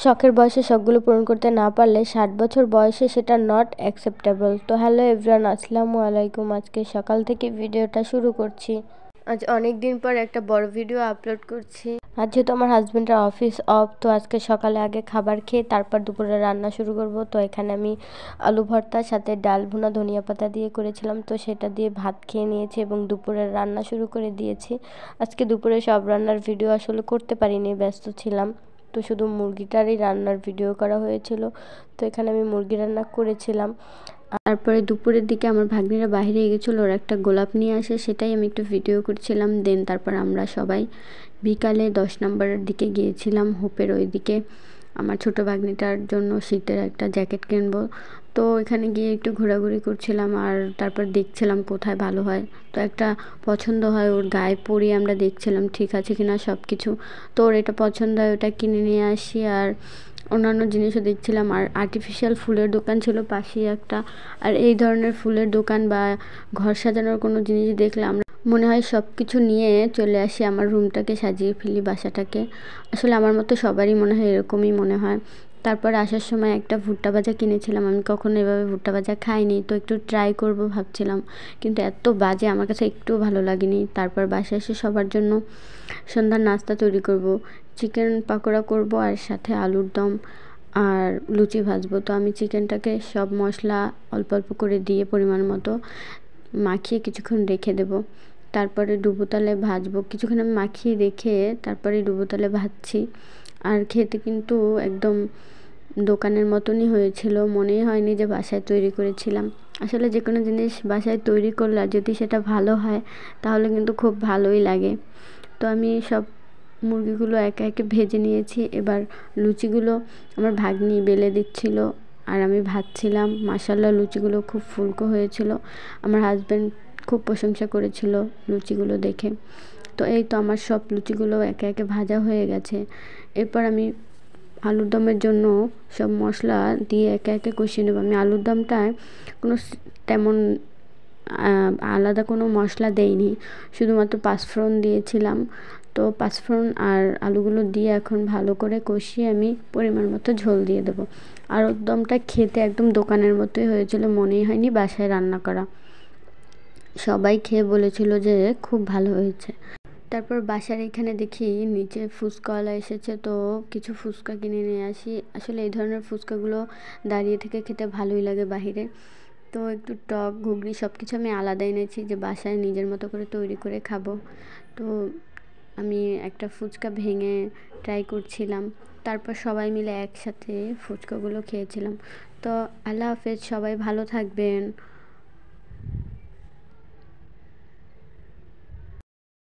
শখের বয়সে শখগুলো পূরণ করতে না পারলে 60 বছর বয়সে সেটা নট অ্যাকসেপ্টেবল। তো হ্যালো এভরিওয়ান, আসসালামু আলাইকুম। আজকে সকাল থেকে ভিডিওটা শুরু করছি। আজ অনেক দিন পর একটা বড় ভিডিও আপলোড করছি। আজ যেহেতু আমার হাজব্যান্ডের অফিস অফ, তো আজকে সকালে আগে খাবার খেয়ে তারপর দুপুরে রান্না শুরু করব। তো এখানে আমি আলু ভর্তার সাথে ডাল ভুনা ধনিয়া পাতা দিয়ে করেছিলাম, তো সেটা দিয়ে ভাত খেয়ে নিয়েছি এবং দুপুরের রান্না শুরু করে দিয়েছি। আজকে দুপুরে সব রান্নার ভিডিও আসলে করতে পারিনি, ব্যস্ত ছিলাম। তো শুধু মুরগিটারই রান্নার ভিডিও করা হয়েছিল। তো এখানে আমি মুরগি রান্না করেছিলাম। তারপরে দুপুরের দিকে আমার ভাগ্নিরা বাইরে গেছিলো, ওরা একটা গোলাপ নিয়ে আসে, সেটাই আমি একটু ভিডিও করছিলাম। দেন তারপর আমরা সবাই বিকালে 10 নম্বরের দিকে গিয়েছিলাম হোপের ওই দিকে আমার ছোটো ভাগ্নিটার জন্য শীতের একটা জ্যাকেট কিনবো। তো এখানে গিয়ে একটু ঘোরাঘুরি করছিলাম আর তারপর দেখছিলাম কোথায় ভালো হয়। তো একটা পছন্দ হয়, ওর গায়ে পরিয়ে আমরা দেখছিলাম ঠিক আছে কিনা সব কিছু। তো ওর এটা পছন্দ হয়, ওটা কিনে নিয়ে আসি। আর অন্যান্য জিনিসও দেখছিলাম। আর আর্টিফিশিয়াল ফুলের দোকান ছিল পাশেই একটা। আর এই ধরনের ফুলের দোকান বা ঘর সাজানোর কোনো জিনিস দেখলে আমরা মনে হয় সব কিছু নিয়ে চলে আসি, আমার রুমটাকে সাজিয়ে ফেলি, বাসাটাকে। আসলে আমার মতো সবারই মনে হয় এরকমই মনে হয়। তারপর আসার সময় একটা ভুট্টা ভাজা কিনেছিলাম, আমি কখনো এভাবে ভুট্টা ভাজা খাইনি, তো একটু ট্রাই করব ভাবছিলাম, কিন্তু এত বাজে আমার কাছে একটুও ভালো লাগেনি। তারপর বাসায় এসে সবার জন্য সন্ধ্যার নাস্তা তৈরি করব, চিকেন পাকোড়া করব আর সাথে আলুর দম আর লুচি ভাজবো। তো আমি চিকেনটাকে সব মশলা অল্প অল্প করে দিয়ে পরিমাণ মতো মাখিয়ে কিছুক্ষণ রেখে দেব। তারপরে ডুবো তেলে ভাজবো, কিছুক্ষণ আমি মাখিয়ে রেখে তারপরে ডুবো তেলে ভাজছি। আর খেতে কিন্তু একদম দোকানের মতনই হয়েছিল, মনেই হয়নি যে বাসায় তৈরি করেছিলাম। আসলে যে কোনো জিনিস বাসায় তৈরি করলে যদি সেটা ভালো হয় তাহলে কিন্তু খুব ভালোই লাগে। তো আমি সব মুরগিগুলো একে একে ভেজে নিয়েছি। এবার লুচিগুলো আমার ভাগ্নি বেলে দিচ্ছিল আর আমি ভাজছিলাম। মাশাআল্লাহ লুচিগুলো খুব ফুলকো হয়েছিল, আমার হাজব্যান্ড খুব প্রশংসা করেছিল লুচিগুলো দেখে। তো এই তো আমার সব লুচিগুলো একে একে ভাজা হয়ে গেছে। এরপর আমি আলুর দমের জন্য সব মশলা দিয়ে একে একে কষিয়ে নেব। আমি আলুর দমটায় কোনো তেমন আলাদা কোনো মশলা দেইনি, শুধুমাত্র পাঁচফোড়ন দিয়েছিলাম। তো পাঁচফোড়ন আর আলুগুলো দিয়ে এখন ভালো করে কষিয়ে আমি পরিমাণ মতো ঝোল দিয়ে দেবো। আলুর দমটা খেতে একদম দোকানের মতোই হয়েছিল, মনেই হয়নি বাসায় রান্না করা। সবাই খেয়ে বলেছিল যে খুব ভালো হয়েছে। তারপর বাসার এখানে দেখি নিচে ফুচকাওয়ালা এসেছে, তো কিছু ফুচকা কিনে নিয়ে আসি। আসলে এই ধরনের ফুচকাগুলো দাঁড়িয়ে থেকে খেতে ভালোই লাগে বাহিরে। তো একটু টক ঘুগনি সব কিছু আমি আলাদা এনেছি যে বাসায় নিজের মতো করে তৈরি করে খাবো। তো আমি একটা ফুচকা ভেঙে ট্রাই করছিলাম। তারপর সবাই মিলে একসাথে ফুচকাগুলো খেয়েছিলাম। তো আল্লাহ হাফেজ, সবাই ভালো থাকবেন।